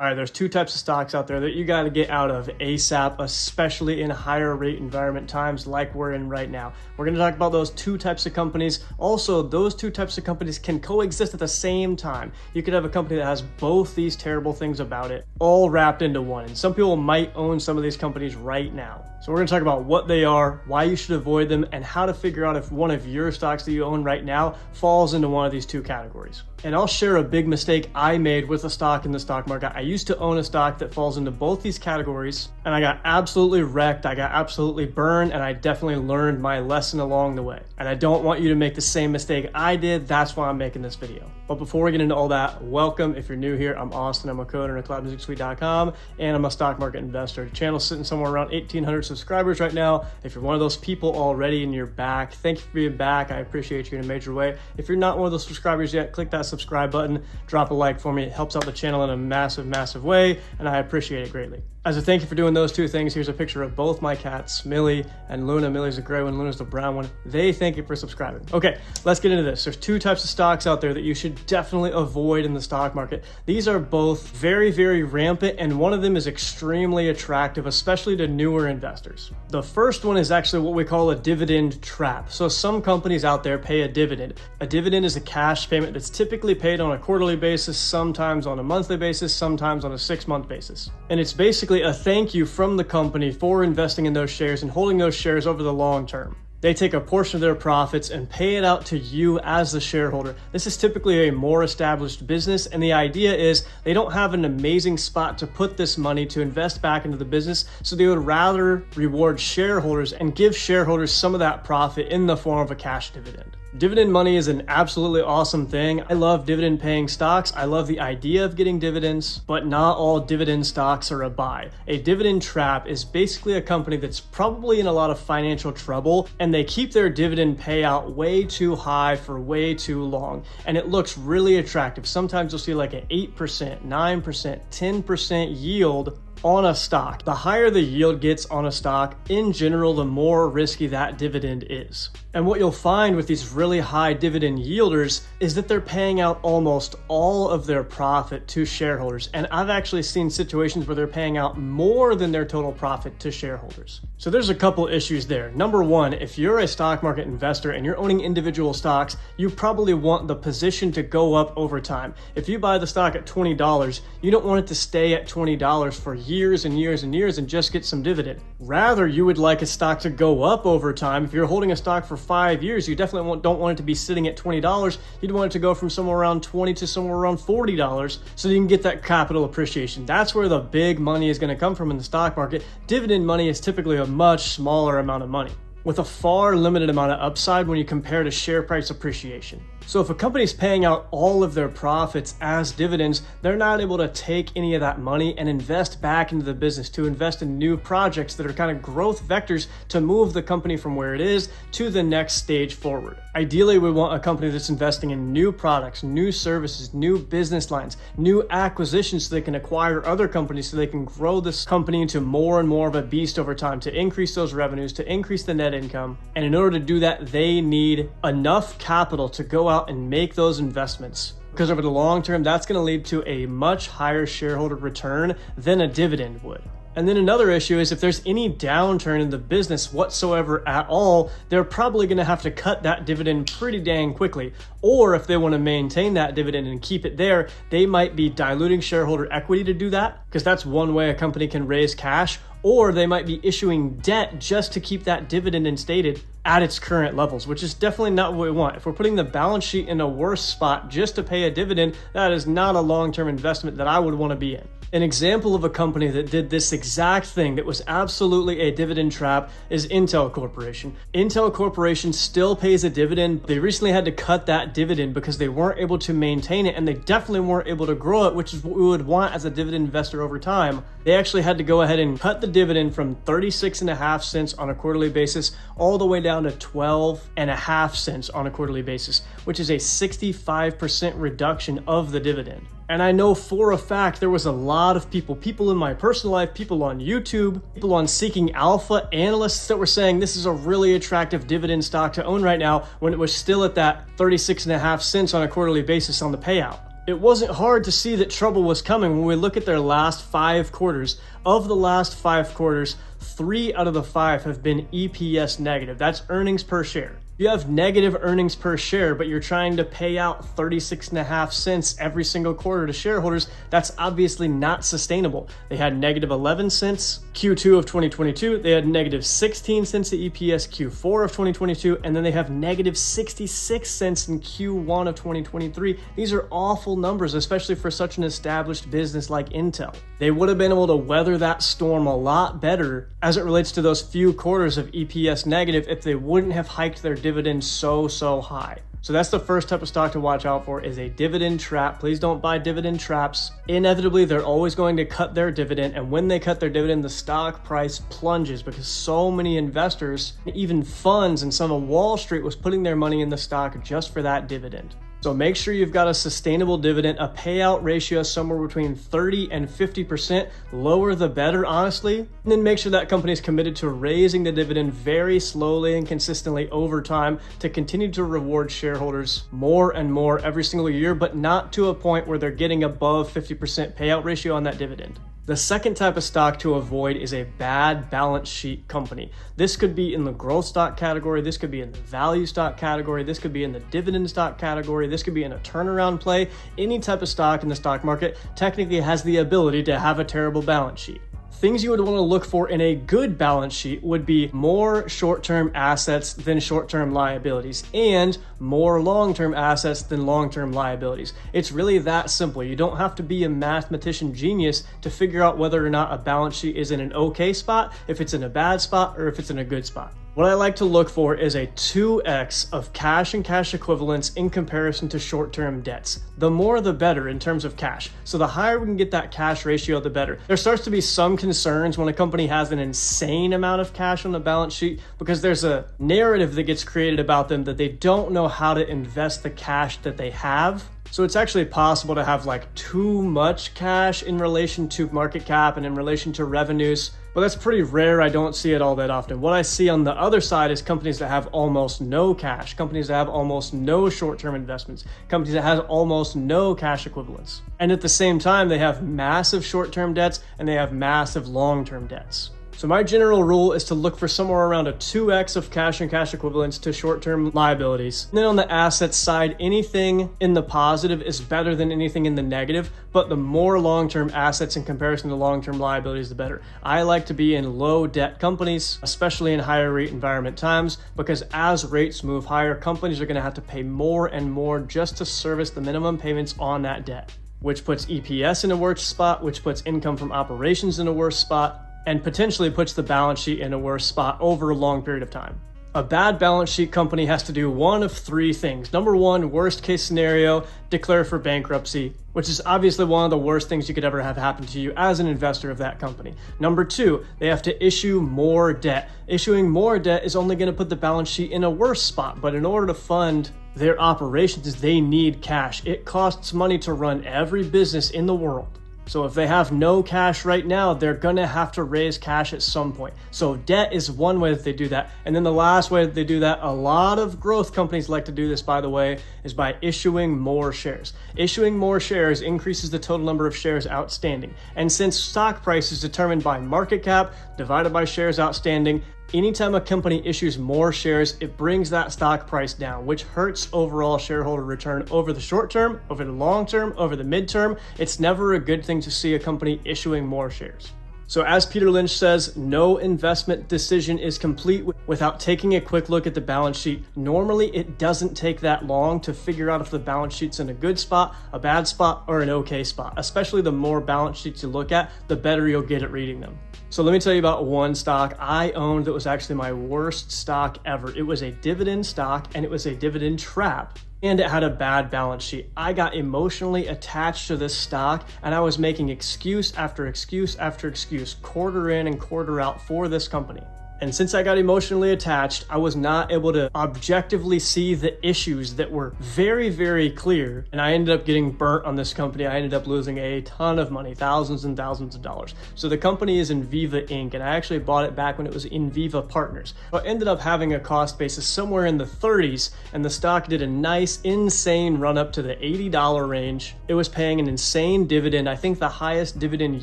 All right, there's two types of stocks out there that you got to get out of ASAP, especially in higher rate environment times like we're in right now. We're going to talk about those two types of companies. Also, those two types of companies can coexist at the same time. You could have a company that has both these terrible things about it all wrapped into one. And some people might own some of these companies right now. So we're going to talk about what they are, why you should avoid them, and how to figure out if one of your stocks that you own right now falls into one of these two categories. And I'll share a big mistake I made with a stock in the stock market. I used to own a stock that falls into both these categories, and I got absolutely wrecked. I got absolutely burned, and I definitely learned my lesson along the way. And I don't want you to make the same mistake I did. That's why I'm making this video. But before we get into all that, welcome. If you're new here, I'm Austin. I'm a coder at cloudmusicsuite.com, and I'm a stock market investor. The channel's sitting somewhere around 1,800 subscribers right now. If you're one of those people already and you're back, thank you for being back. I appreciate you in a major way. If you're not one of those subscribers yet, click that subscribe button, drop a like for me. It helps out the channel in a massive way, and I appreciate it greatly. As a thank you for doing those two things, here's a picture of both my cats, Millie and Luna. Millie's the gray one, Luna's the brown one. They thank you for subscribing. Okay, let's get into this. There's two types of stocks out there that you should definitely avoid in the stock market. These are both very rampant, and one of them is extremely attractive, especially to newer investors. The first one is actually what we call a dividend trap. So some companies out there pay a dividend. A dividend is a cash payment that's typically paid on a quarterly basis, sometimes on a monthly basis, sometimes on a 6-month basis. And it's basically a thank you from the company for investing in those shares and holding those shares over the long term. They take a portion of their profits and pay it out to you as the shareholder. This is typically a more established business, and the idea is they don't have an amazing spot to put this money to invest back into the business, so they would rather reward shareholders and give shareholders some of that profit in the form of a cash dividend. Dividend money is an absolutely awesome thing. I love dividend paying stocks. I love the idea of getting dividends, but not all dividend stocks are a buy. A dividend trap is basically a company that's probably in a lot of financial trouble, and they keep their dividend payout way too high for way too long. And it looks really attractive. Sometimes you'll see like an 8%, 9%, 10% yield on a stock. The higher the yield gets on a stock, in general, the more risky that dividend is. And what you'll find with these really high dividend yielders is that they're paying out almost all of their profit to shareholders. And I've actually seen situations where they're paying out more than their total profit to shareholders. So there's a couple issues there. Number one, if you're a stock market investor and you're owning individual stocks, you probably want the position to go up over time. If you buy the stock at $20, you don't want it to stay at $20 for years and years and years and just get some dividend. Rather, you would like a stock to go up over time. If you're holding a stock for 5 years, you definitely don't want it to be sitting at $20. You'd want it to go from somewhere around $20 to somewhere around $40 so you can get that capital appreciation. That's where the big money is going to come from in the stock market. Dividend money is typically a much smaller amount of money, with a far limited amount of upside when you compare to share price appreciation. So if a company is paying out all of their profits as dividends, they're not able to take any of that money and invest back into the business, to invest in new projects that are kind of growth vectors to move the company from where it is to the next stage forward. Ideally, we want a company that's investing in new products, new services, new business lines, new acquisitions so they can acquire other companies so they can grow this company into more and more of a beast over time, to increase those revenues, to increase the net income. And in order to do that, they need enough capital to go out and make those investments, because over the long term, that's going to lead to a much higher shareholder return than a dividend would. And then another issue is if there's any downturn in the business whatsoever at all, they're probably going to have to cut that dividend pretty dang quickly. Or if they want to maintain that dividend and keep it there, they might be diluting shareholder equity to do that, because that's one way a company can raise cash. Or they might be issuing debt just to keep that dividend instated at its current levels, which is definitely not what we want. If we're putting the balance sheet in a worse spot just to pay a dividend, that is not a long-term investment that I would want to be in. An example of a company that did this exact thing that was absolutely a dividend trap is Intel Corporation. Intel Corporation still pays a dividend. They recently had to cut that dividend because they weren't able to maintain it, and they definitely weren't able to grow it, which is what we would want as a dividend investor over time. They actually had to go ahead and cut the dividend from 36.5 cents on a quarterly basis all the way down to 12.5 cents on a quarterly basis, which is a 65% reduction of the dividend. And I know for a fact there was a lot of people in my personal life, people on YouTube, people on Seeking Alpha, analysts that were saying this is a really attractive dividend stock to own right now when it was still at that 36.5 cents on a quarterly basis on the payout. It wasn't hard to see that trouble was coming when we look at their last 5 quarters. Of the last 5 quarters, 3 out of the 5 have been EPS negative. That's earnings per share. You have negative earnings per share, but you're trying to pay out 36.5 cents every single quarter to shareholders. That's obviously not sustainable. They had negative 11 cents Q2 of 2022. They had negative 16 cents at EPS Q4 of 2022, and then they have negative 66 cents in Q1 of 2023. These are awful numbers, especially for such an established business like Intel. They would have been able to weather that storm a lot better as it relates to those few quarters of EPS negative if they wouldn't have hiked their dividend so high. So that's the first type of stock to watch out for, is a dividend trap. Please don't buy dividend traps. Inevitably, they're always going to cut their dividend, and when they cut their dividend, the stock price plunges because so many investors, even funds and some of Wall Street, was putting their money in the stock just for that dividend. So make sure you've got a sustainable dividend, a payout ratio somewhere between 30 and 50%, lower the better, honestly. And then make sure that company is committed to raising the dividend very slowly and consistently over time to continue to reward shareholders more and more every single year, but not to a point where they're getting above 50% payout ratio on that dividend. The second type of stock to avoid is a bad balance sheet company. This could be in the growth stock category, this could be in the value stock category, this could be in the dividend stock category, this could be in a turnaround play. Any type of stock in the stock market technically has the ability to have a terrible balance sheet. Things you would want to look for in a good balance sheet would be more short-term assets than short-term liabilities and more long-term assets than long-term liabilities. It's really that simple. You don't have to be a mathematician genius to figure out whether or not a balance sheet is in an okay spot, if it's in a bad spot, or if it's in a good spot. What I like to look for is a 2x of cash and cash equivalents in comparison to short-term debts. The more the better in terms of cash. So the higher we can get that cash ratio, the better. There starts to be some concerns when a company has an insane amount of cash on the balance sheet because there's a narrative that gets created about them that they don't know how to invest the cash that they have. So it's actually possible to have like too much cash in relation to market cap and in relation to revenues, but that's pretty rare. I don't see it all that often. What I see on the other side is companies that have almost no cash, companies that have almost no short-term investments, companies that have almost no cash equivalents. And at the same time, they have massive short-term debts and they have massive long-term debts. So my general rule is to look for somewhere around a 2x of cash and cash equivalents to short-term liabilities. And then on the assets side, anything in the positive is better than anything in the negative, but the more long-term assets in comparison to long-term liabilities, the better. I like to be in low debt companies, especially in higher rate environment times, because as rates move higher, companies are going to have to pay more and more just to service the minimum payments on that debt, which puts EPS in a worse spot, which puts income from operations in a worse spot, and potentially puts the balance sheet in a worse spot over a long period of time. A bad balance sheet company has to do one of 3 things. Number 1, worst case scenario, declare for bankruptcy, which is obviously one of the worst things you could ever have happen to you as an investor of that company. Number 2, they have to issue more debt. Issuing more debt is only going to put the balance sheet in a worse spot, but in order to fund their operations, they need cash. It costs money to run every business in the world. So if they have no cash right now, they're gonna have to raise cash at some point. So debt is one way that they do that. And then the last way that they do that, a lot of growth companies like to do this, by the way, is by issuing more shares. Issuing more shares increases the total number of shares outstanding. And since stock price is determined by market cap divided by shares outstanding, anytime a company issues more shares, it brings that stock price down, which hurts overall shareholder return over the short term, over the long term, over the midterm. It's never a good thing to see a company issuing more shares. So as Peter Lynch says, no investment decision is complete without taking a quick look at the balance sheet. Normally, it doesn't take that long to figure out if the balance sheet's in a good spot, a bad spot, or an okay spot. Especially the more balance sheets you look at, the better you'll get at reading them. So let me tell you about one stock I owned that was actually my worst stock ever. It was a dividend stock and it was a dividend trap. And it had a bad balance sheet. I got emotionally attached to this stock and I was making excuse after excuse after excuse, quarter in and quarter out for this company. And since I got emotionally attached, I was not able to objectively see the issues that were very, very clear. And I ended up getting burnt on this company. I ended up losing a ton of money, thousands and thousands of dollars. So the company is Inviva Inc. And I actually bought it back when it was Inviva Partners. So I ended up having a cost basis somewhere in the 30s, and the stock did a nice, insane run up to the $80 range. It was paying an insane dividend. I think the highest dividend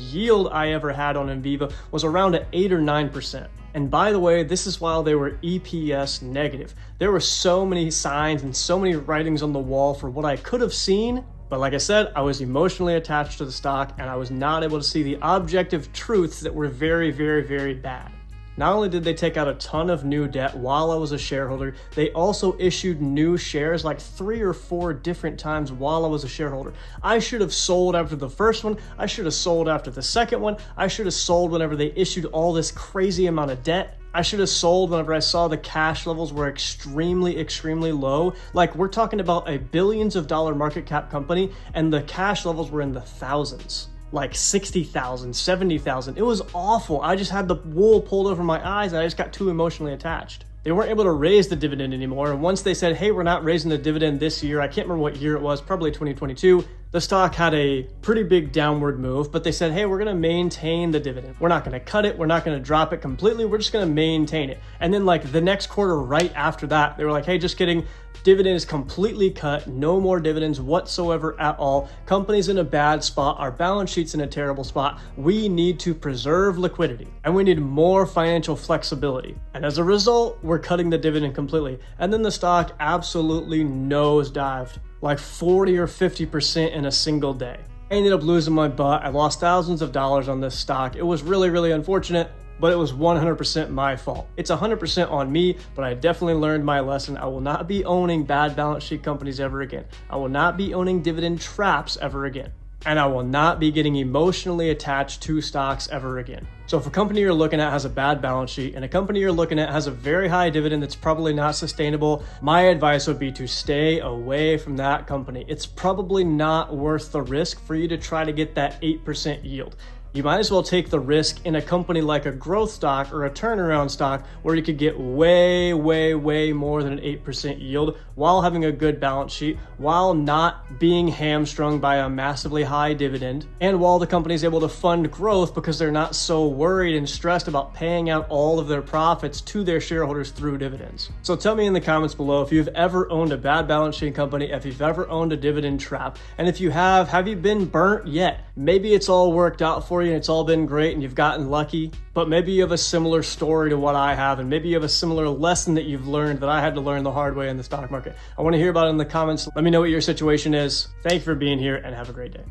yield I ever had on Inviva was around at 8 or 9%. And by the way, this is while they were EPS negative. There were so many signs and so many writings on the wall for what I could have seen. But like I said, I was emotionally attached to the stock and I was not able to see the objective truths that were very, very, very bad. Not only did they take out a ton of new debt while I was a shareholder, they also issued new shares like 3 or 4 different times while I was a shareholder. I should have sold after the first one. I should have sold after the second one. I should have sold whenever they issued all this crazy amount of debt. I should have sold whenever I saw the cash levels were extremely, extremely low. Like, we're talking about a billions of dollar market cap company and the cash levels were in the thousands. Like 60,000, 70,000. It was awful. I just had the wool pulled over my eyes and I just got too emotionally attached. They weren't able to raise the dividend anymore. And once they said, hey, we're not raising the dividend this year, I can't remember what year it was, probably 2022, the stock had a pretty big downward move, but they said, hey, we're gonna maintain the dividend. We're not gonna cut it, we're not gonna drop it completely, we're just gonna maintain it. And then like the next quarter right after that, they were like, hey, just kidding, dividend is completely cut, no more dividends whatsoever at all. Company's in a bad spot, our balance sheet's in a terrible spot. We need to preserve liquidity and we need more financial flexibility. And as a result, we're cutting the dividend completely. And then the stock absolutely nosedived, like 40 or 50% in a single day. I ended up losing my butt. I lost thousands of dollars on this stock. It was really, really unfortunate, but it was 100% my fault. It's 100% on me, but I definitely learned my lesson. I will not be owning bad balance sheet companies ever again. I will not be owning dividend traps ever again. And I will not be getting emotionally attached to stocks ever again. So if a company you're looking at has a bad balance sheet and a company you're looking at has a very high dividend that's probably not sustainable, my advice would be to stay away from that company. It's probably not worth the risk for you to try to get that 8% yield. You might as well take the risk in a company like a growth stock or a turnaround stock where you could get way, way, way more than an 8% yield while having a good balance sheet, while not being hamstrung by a massively high dividend, and while the company is able to fund growth because they're not so worried and stressed about paying out all of their profits to their shareholders through dividends. So tell me in the comments below if you've ever owned a bad balance sheet company, if you've ever owned a dividend trap, and if you have you been burnt yet? Maybe it's all worked out for you and it's all been great and you've gotten lucky, but maybe you have a similar story to what I have, and maybe you have a similar lesson that you've learned that I had to learn the hard way in the stock market. I want to hear about it in the comments. Let me know what your situation is. Thank you for being here and have a great day.